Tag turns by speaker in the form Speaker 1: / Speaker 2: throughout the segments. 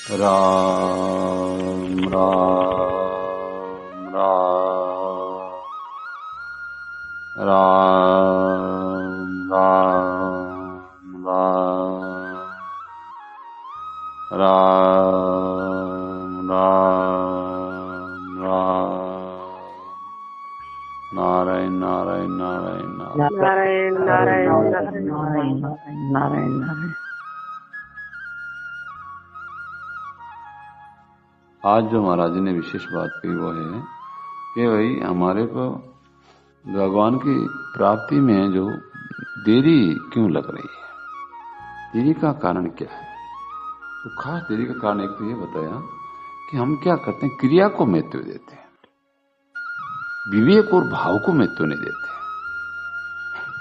Speaker 1: राम राम राम राम राम राम राम राम राम नारायण नारायण नारायण
Speaker 2: नारायण नारायण नारायण नारायण।
Speaker 1: आज जो महाराज जी ने विशेष बात कही वो है कि भाई हमारे को भगवान की प्राप्ति में जो देरी क्यों लग रही है, देरी का कारण क्या है। तो खास देरी का कारण एक तो ये बताया कि हम क्या करते हैं, क्रिया को महत्व देते हैं, विवेक और भाव को महत्व नहीं देते।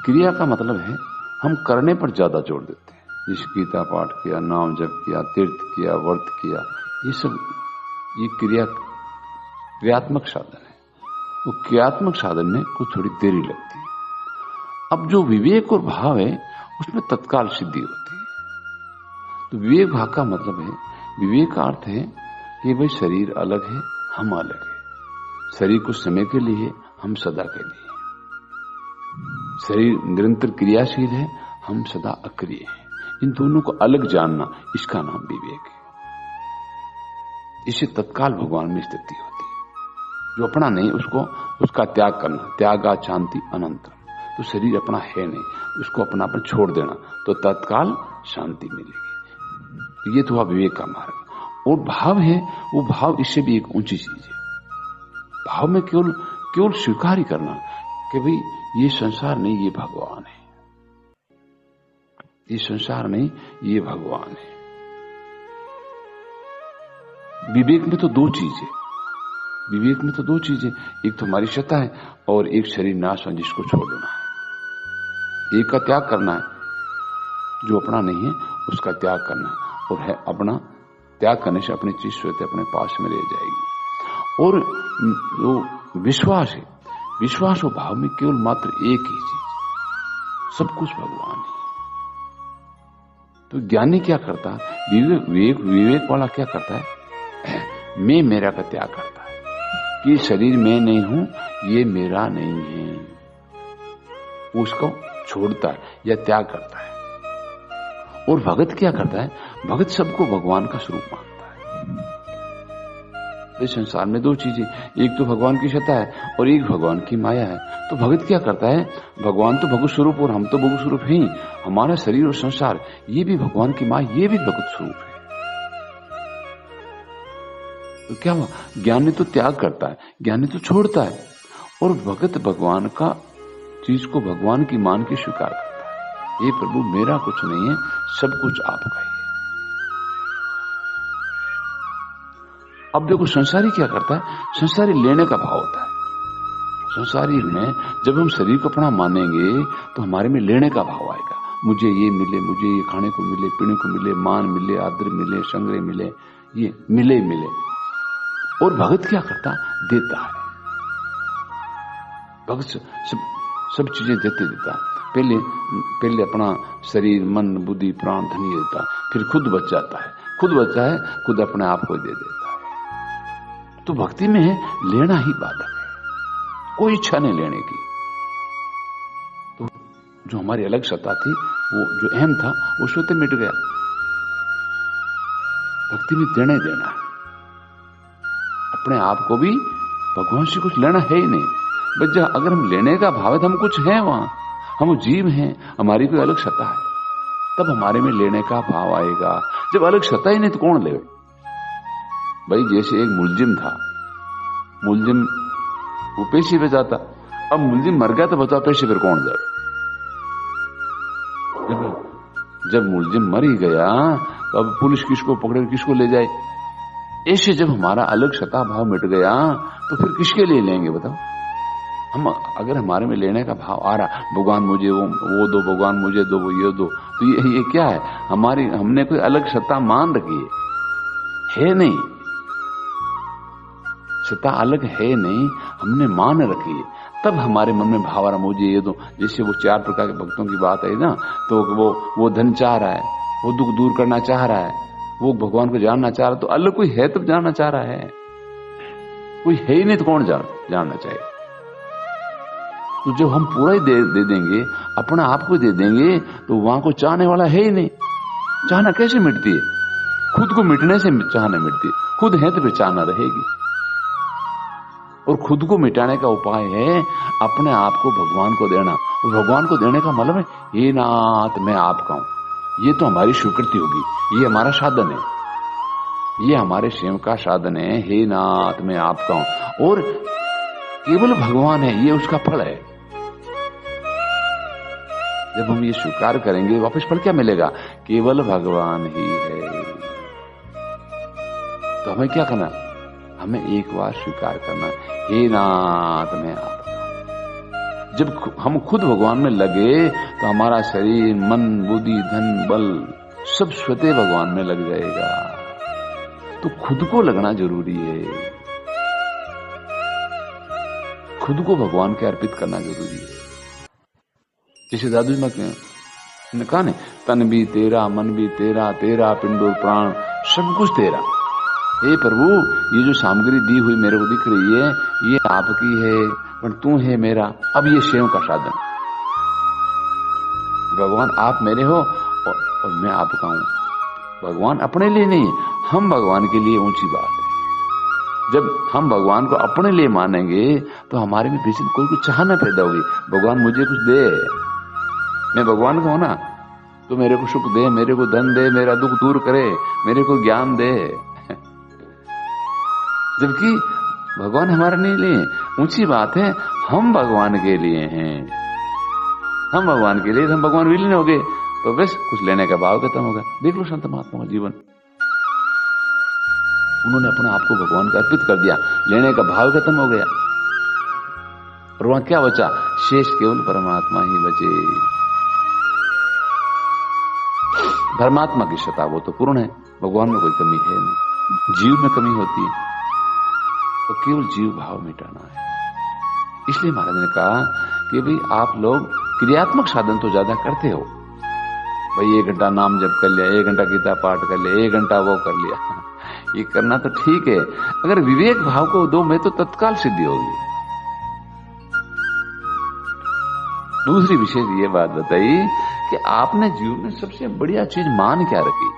Speaker 1: क्रिया का मतलब है हम करने पर ज्यादा जोर देते हैं, जैसे गीता पाठ किया, नाम जप किया, तीर्थ किया, व्रत किया, ये क्रिया क्रियात्मक साधन है। वो क्रियात्मक साधन में कुछ थोड़ी देरी लगती है। अब जो विवेक और भाव है उसमें तत्काल सिद्धि होती है। तो विवेक भाव का मतलब है, विवेक का अर्थ है कि भाई शरीर अलग है, हम अलग है। शरीर कुछ समय के लिए है, हम सदा के लिए। शरीर निरंतर क्रियाशील है, हम सदा अक्रिय हैं। इन दोनों को अलग जानना, इसका नाम विवेक है। इससे तत्काल भगवान में स्थिति होती है। जो अपना नहीं उसका त्याग करना, त्यागा शांति अनंतरम। तो शरीर अपना है नहीं, उसको अपनापन छोड़ देना, तो तत्काल शांति मिलेगी। तो ये तो हुआ विवेक का मार्ग। और भाव है, वो भाव इससे भी एक ऊंची चीज है। भाव में केवल स्वीकार ही करना कि भाई ये संसार नहीं, ये भगवान है। ये संसार नहीं, ये भगवान है। विवेक में तो दो चीज है, विवेक में तो दो चीजें, एक तो हमारी सत्ता है और एक शरीर नाश है जिसको छोड़ देना है। एक का त्याग करना है, जो अपना नहीं है उसका त्याग करना है। और है अपना त्याग करने से अपनी चीज स्वतः अपने पास में रह जाएगी। और जो विश्वास है, विश्वास और भाव में केवल मात्र एक ही चीज, सब कुछ भगवान है। तो ज्ञानी क्या करता है, विवेक वाला क्या करता है, मैं मेरा का त्याग करता है कि शरीर मैं नहीं हूं, ये मेरा नहीं है। उसको छोड़ता है या त्याग करता है। और भगत क्या करता है, भगत सबको भगवान का स्वरूप मानता है। इस संसार में दो चीजें, एक तो भगवान की सत्ता है और एक भगवान की माया है। तो भगत क्या करता है, भगवान तो भगवत स्वरूप और हम तो भगवत स्वरूप हैं ही। हमारा शरीर और संसार ये भी भगवान की माया, ये भी भगवत स्वरूप है। तो क्या हुआ, ज्ञानी तो त्याग करता है, ज्ञानी तो छोड़ता है। और भगत भगवान का चीज को भगवान की मान के स्वीकार करता है। ये प्रभु मेरा कुछ नहीं है, सब कुछ आपका ही है। अब देखो संसारी क्या करता है, संसारी लेने का भाव होता है। संसारी में जब हम शरीर को अपना मानेंगे तो हमारे में लेने का भाव आएगा। मुझे ये मिले, मुझे ये खाने को मिले, पीने को मिले, मान मिले, आदर मिले, संग्रह मिले, ये मिले। और भगत क्या करता, देता है। भगत सब चीजें देता। पहले अपना शरीर, मन, बुद्धि, प्राण, धन देता, फिर खुद बच जाता है। खुद अपने आप को दे देता है। तो भक्ति में लेना ही बाधक है, कोई इच्छा नहीं लेने की। तो जो हमारी अलग सत्ता थी, वो जो अहम था, वो स्वतः मिट गया। भक्ति में देना ही देना है। अपने आप को भी भगवान से कुछ लेना है ही नहीं। बस अगर हम लेने का भाव है तो हम कुछ हैं वहां, हम जीव हैं, हमारी कोई अलग सत्ता है, तब हमारे में लेने का भाव आएगा। जब अलग सत्ता ही नहीं तो कौन ले भाई। जैसे एक मुलजिम था, मुलजिम वो पेशी पे जाता, अब मुलजिम मर गया तो बताओ पेशी पर कौन जाए। जब मुलजिम मर ही गया तो अब पुलिस किसको पकड़े, किसको ले जाए। ऐसे जब हमारा अलग सत्ता भाव मिट गया तो फिर किसके लिए लेंगे बताओ। हम अगर हमारे में लेने का भाव आ रहा, भगवान मुझे वो दो, भगवान मुझे दो, वो ये दो, तो ये क्या है, हमने कोई अलग सत्ता मान रखी है नहीं। सत्ता अलग है नहीं, हमने मान रखी है। तब हमारे मन में भाव आ रहा, मुझे ये दो। जैसे वो 4 प्रकार के भक्तों की बात है ना, तो वो धन चाह रहा है, वो दुख दूर करना चाह रहा है, वो भगवान को जानना चाह रहा, तो अल्लाह कोई है तब जानना चाह रहा है, कोई है ही नहीं तो कौन जानना चाहिए। तो जब हम पूरा ही दे देंगे, अपना आप को दे देंगे, तो वहां को चाहने वाला है ही नहीं। चाहना कैसे मिटती है? खुद को मिटने से चाहना मिटती है। खुद है तो फिर चाहना रहेगी। और खुद को मिटाने का उपाय है अपने आप को भगवान को देना। और भगवान को देने का मतलब है हे नाथ मैं आपका हूं। ये तो हमारी स्वीकृति होगी, ये हमारा साधन है, ये हमारे शिव का साधन है। हे नाथ मैं आपका हूं, और केवल भगवान है, ये उसका फल है। जब हम ये स्वीकार करेंगे, वापस फल क्या मिलेगा? केवल भगवान ही है। तो हमें क्या करना? हमें एक बार स्वीकार करना, हे नाथ मैं आपका हूं। जब हम खुद भगवान में लगे तो हमारा शरीर, मन, बुद्धि, धन, बल सब स्वतः भगवान में लग जाएगा। तो खुद को लगना जरूरी है, खुद को भगवान के अर्पित करना जरूरी है। जैसे दादू जी ने कहा ने, तन भी तेरा, मन भी तेरा, तेरा पिंड और प्राण सब कुछ तेरा। हे प्रभु, ये जो सामग्री दी हुई मेरे को दिख रही है, ये आपकी है, पर तू है मेरा। अब ये शिव का साधन। भगवान आप मेरे हो और मैं आपका हूं। भगवान अपने लिए नहीं, हम भगवान के लिए ऊंची बात है। जब हम भगवान को अपने लिए मानेंगे तो हमारे में भीषण कोई कुछ चाहना पैदा होगी। भगवान मुझे कुछ दे, मैं भगवान का हूं ना, तो मेरे को सुख दे, मेरे को धन दे, मेरा दुख दूर करे, मेरे को ज्ञान दे। जबकि भगवान हमारे लिए ऊंची बात है, हम भगवान के लिए हैं। हम भगवान के लिए, हम भगवान विलीन हो गए तो बस कुछ लेने का भाव खत्म होगा। देख लो संत महात्मा का जीवन, उन्होंने अपने आप को भगवान का अर्पित कर दिया, लेने का भाव खत्म हो गया, और वहां क्या बचा? शेष केवल परमात्मा ही बचे। परमात्मा की सत्ता वो तो पूर्ण है, भगवान में कोई कमी है नहीं। जीव में कमी होती है, तो केवल जीव भाव मिटाना है। इसलिए महाराज ने कहा कि भाई आप लोग क्रियात्मक साधन तो ज्यादा करते हो, भाई 1 घंटा नाम जप कर लिया, 1 घंटा गीता पाठ कर लिया, 1 घंटा वो कर लिया, ये करना तो ठीक है। अगर विवेक भाव को दो में तो तत्काल सिद्धि होगी। दूसरी विशेष ये बात बताई कि आपने जीवन में सबसे बढ़िया चीज मान क्या रखी?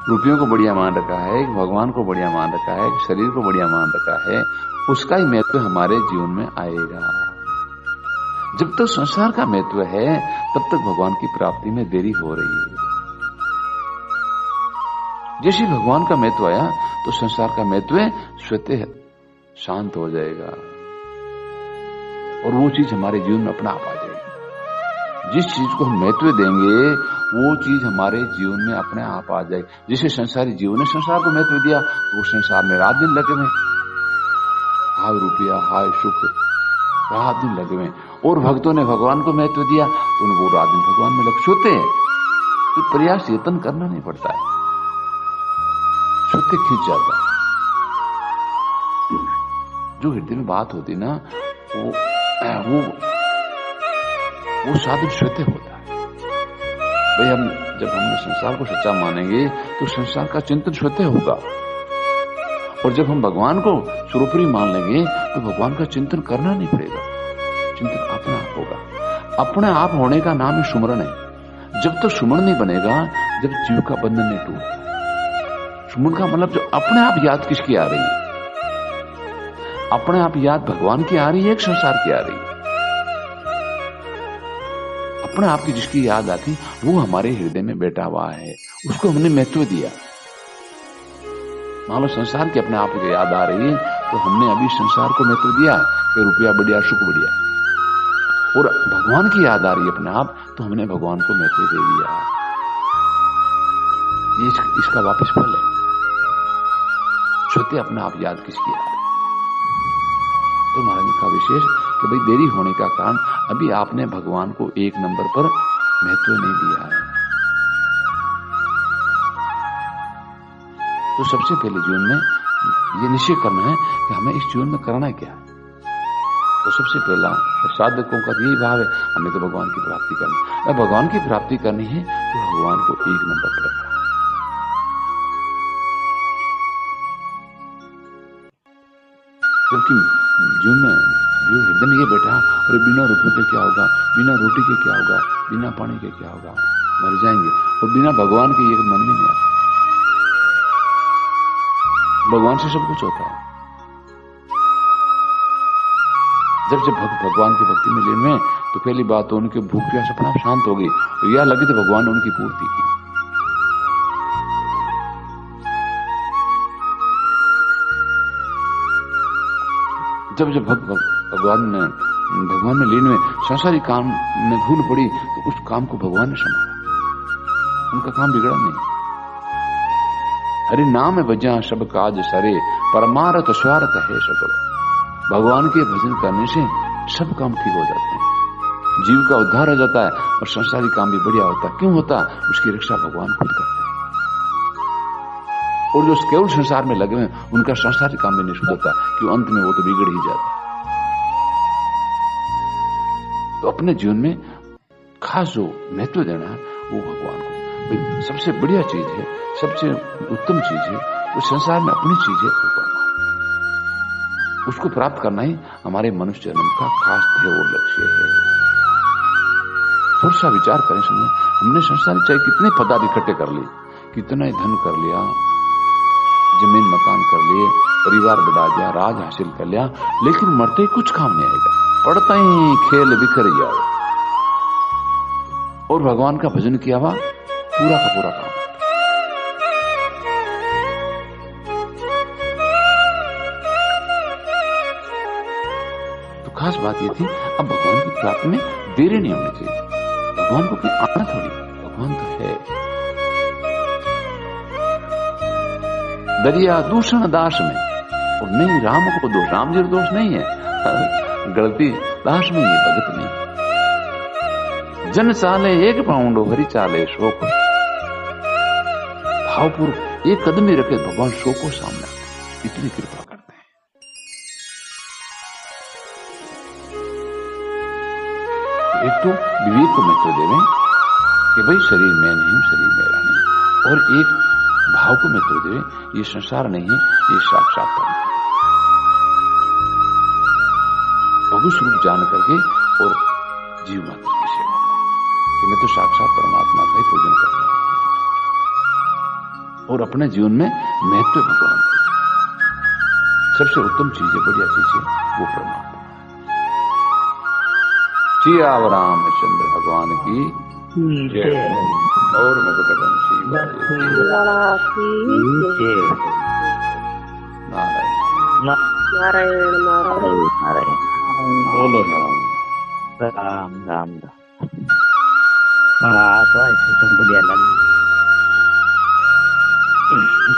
Speaker 1: रुपयों को बढ़िया मान रखा है, भगवान को बढ़िया मान रखा है, शरीर को बढ़िया मान रखा है। उसका ही महत्व हमारे जीवन में आएगा। जब तक संसार का महत्व है तब तक भगवान की प्राप्ति में देरी हो रही है। जैसे भगवान का महत्व आया तो संसार का महत्व स्वतः शांत हो जाएगा, और वो चीज हमारे जीवन में अपना आप आ जाएगी। जिस चीज को हम महत्व देंगे वो चीज हमारे जीवन में अपने आप आ जाएगी। जैसे संसारी जीवन ने संसार को महत्व दिया तो वो संसार में रात दिन लगे हुए, हाय रुपया, हाय सुख, रात दिन लगे हुए। और भक्तों ने भगवान को महत्व दिया तो उनको रात दिन भगवान में लग सोते हैं। तो प्रयास यत्न करना नहीं पड़ता है, सोते खींच जाता है। जो हृदय में बात होती ना वो साधन स्वतः होता है। भाई जब हम संसार को सच्चा मानेंगे तो संसार का चिंतन स्वतः होगा, और जब हम भगवान को सर्वोपरि मान लेंगे तो भगवान का चिंतन करना नहीं पड़ेगा, चिंतन अपने आप होगा। अपने आप होने का नाम ही सुमरण है। जब तक सुमरण नहीं बनेगा, जब जीव का बंधन नहीं टूटता। सुमरण का मतलब जो अपने आप याद किसकी आ रही है? अपने आप याद भगवान की आ रही है, एक संसार की आ रही है? अपने आप की जिसकी याद आती वो हमारे हृदय में बैठा हुआ है, उसको हमने महत्व दिया। मान लो संसार की अपने आप की याद आ रही है तो हमने अभी संसार को महत्व दिया कि रुपया बढ़िया, सुख बढ़िया, और भगवान की याद आ रही है अपने आप तो हमने भगवान को महत्व दे दिया। ये इसका वापस फल है। स्वतः अपने आप याद किसकी आ रही? तो महाराज का विशेष कि भाई देरी होने का कारण अभी आपने भगवान को 1 नंबर पर महत्व नहीं दिया है। तो सबसे पहले जीवन में ये निश्चय करना है कि हमें इस जीवन में करना क्या है। तो सबसे पहला साधकों का यही भाव है, हमें तो भगवान की प्राप्ति करनी है। भगवान की प्राप्ति करनी है तो भगवान को 1 नंबर पर रखना है। उसकी जीवन में जो हृदय में ये बैठा, अरे बिना रुपये के क्या होगा, बिना रोटी के क्या होगा, बिना पानी के क्या होगा, मर जाएंगे। और बिना भगवान के ये मन में नहीं आता। भगवान से सब कुछ होता है। जब जब भगवान की भक्ति में लीन हुए तो पहली बात तो उनके भूख प्यास अपना शांत हो गई, तो यह लगी तो भगवान ने उनकी पूर्ति की। जब जब भगवान में लीन हुए, संसारी काम में धूल पड़ी तो उस काम को भगवान ने संभाला, उनका काम बिगड़ा नहीं। हरि नाम बजा सब काज सरे, परमारथ स्वार्थ है सकल। भगवान के भजन करने से सब काम ठीक हो जाते हैं, जीव का उद्धार हो जाता है और संसारी काम भी बढ़िया होता है। क्यों होता? उसकी रक्षा भगवान खुद करते हैं। और जो केवल संसार में लगे हैं उनका संसारी काम भी नहीं शुद्ध होता, क्यों? अंत में वो तो बिगड़ ही जाता है। तो अपने जीवन में खास जो महत्व देना है वो भगवान को। सबसे बढ़िया चीज है, सबसे उत्तम चीज है, वो संसार में अपनी चीज है, वो परमात्मा। उसको प्राप्त करना ही हमारे मनुष्य जन्म का खास ध्येय और लक्ष्य है। थोड़ा सा विचार करें, समझे, हमने संसार चाहे कितने पदार्थ इकट्ठे कर लिए, कितना ही धन कर लिया, जमीन मकान कर लिए, परिवार बढ़ा दिया, राज हासिल कर लिया, लेकिन मरते ही कुछ काम नहीं आएगा, पड़ता ही खेल बिखर जाए। और भगवान का भजन किया हुआ पूरा का पूरा काम। तो खास बात ये थी, अब भगवान की प्राप्ति में देरी नहीं होनी चाहिए। भगवान को कोई आना थोड़ी, भगवान तो है। दरिया दूषण दास में, और नहीं राम को दोष, राम जी दोष नहीं है, गलती दास में, ये भगत नहीं। जन चाले एक पाउंडो, हरि चाले शोक। भावपूर्वक एक कदम ही रखे भगवान शोक को सामने, इतनी कृपा करते हैं। एक तो विवेक को महत्व देवे कि भाई शरीर मैं नहीं हूं, शरीर मेरा नहीं, और एक भाव को महत्व देवे, ये संसार नहीं है, ये साक्षात परमात्मा। भगु स्वरूप जान करके और जीव मात्र की सेवा कि मैं तो साक्षात परमात्मा का ही पूजन कर रहा हूं, और अपने जीवन में महत्व भगवान का। सबसे उत्तम चीज है, बढ़िया चीज है, वो परमात्मा। सियावर रामचंद्र भगवान की जय। और मधुकरण
Speaker 2: नारायण नारायण नारायण।
Speaker 1: बोलो
Speaker 2: राम राम। हाँ, तो ऐसे सब बढ़िया लगी।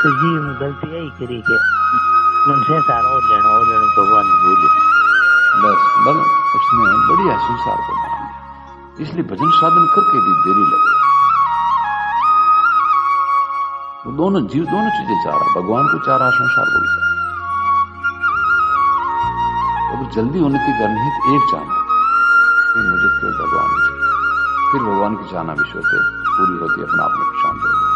Speaker 2: तो जी गलती यही करी के मन से सारा और लेना भगवान भूल,
Speaker 1: बस उसने बढ़िया संसार को मान लिया, इसलिए भजन साधन करके भी देरी लगे। वो दोनों जीव दोनों चीजें चाह रहा, भगवान को चाह रहा, संसार को भी चाह रहा। अगर जल्दी उन्नति करनी है तो एक चाहना कि मुझे तो भगवान चाहिए, फिर भगवान की चाहना विश्व से पूरी होती, अपना आप में शांत हो जाए।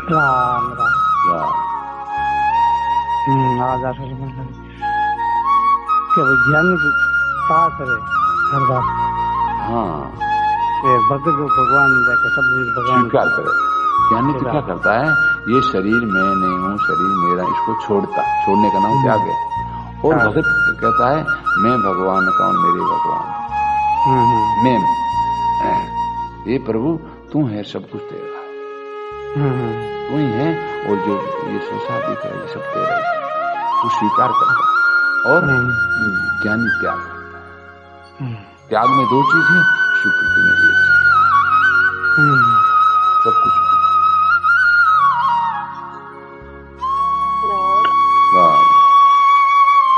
Speaker 2: राम राम। आजा क्या ज्ञान का करे अरदास।
Speaker 1: हाँ,
Speaker 2: भक्त जो भगवान सब भगवान
Speaker 1: स्वीकार करे। ज्ञानी तो क्या करता है, ये शरीर मैं नहीं हूँ, शरीर मेरा, इसको छोड़ता, छोड़ने का नाम त्याग है। और भगत कहता है मैं भगवान का हूं, मेरे भगवान मैं, ये प्रभु तू है, सब कुछ तेरा है, तू ही है, और जो ये संसार दिख रहा है ये सब तेरा है। तू स्वीकार करता है, और ज्ञानी त्याग करता है। त्याग में दो चीज है, स्वीकृति में एक चीज, सब कुछ।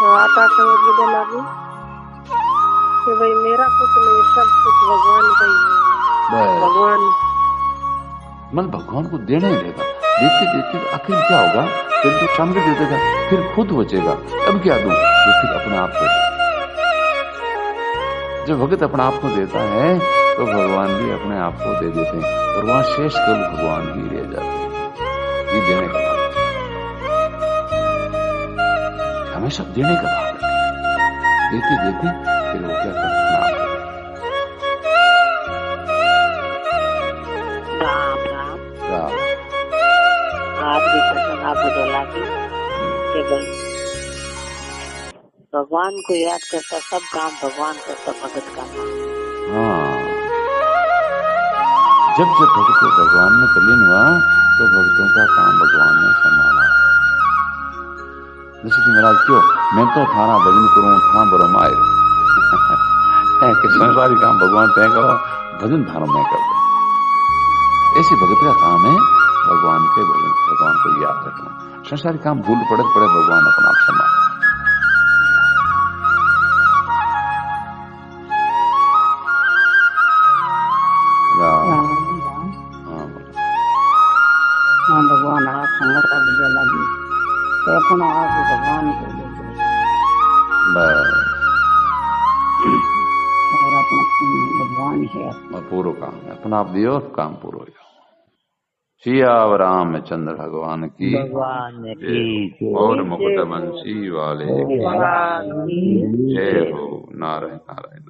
Speaker 2: आता समझ में लगी कि भाई मेरा कुछ नहीं, सब कुछ भगवान का ही है। भगवान
Speaker 1: मतलब भगवान को देना ही देगा, देखते देखते आखिर क्या होगा, फिर तो सामने दे देगा, फिर खुद बचेगा, अब क्या दूं, तो फिर अपने आप को। जब भगत अपना आप को देता है तो भगवान भी अपने आप को दे देते हैं, और वहां शेष केवल भगवान ही रह जाते हैं। ये देने का हमेशा देने का भाव रखें, देते देते फिर वो क्या करते हैं आप।
Speaker 2: राम राम
Speaker 1: राम
Speaker 2: आज भी सजना बदला की के भाई भगवान को याद करता सब काम भगवान करता भगत का काम।
Speaker 1: हाँ, जब जब भक्त भगवान में तल्लीन हुआ तो भक्तों का काम भगवान ने संभाला। जैसे कि महाराज क्यों मैं तो थाना भजन करूं था बरो मायर कि संसारी काम भगवान तय करो, भजन थाना मैं कर दो। ऐसे भगत का काम है भगवान के भजन, भगवान को याद रखना। संसारी काम भूल पड़े भगवान अपना आप संभाल।
Speaker 2: हाँ भगवान आप संगत का बदला लगी तो अपना आप भगवान को दे दो और अपना भगवान है
Speaker 1: पूरा काम है, अपना आप दियो काम पूरा हो जाओ। सिया रामचंद्र भगवान की और मुकुट बंसी वाले जय हो। नारायण नारायण।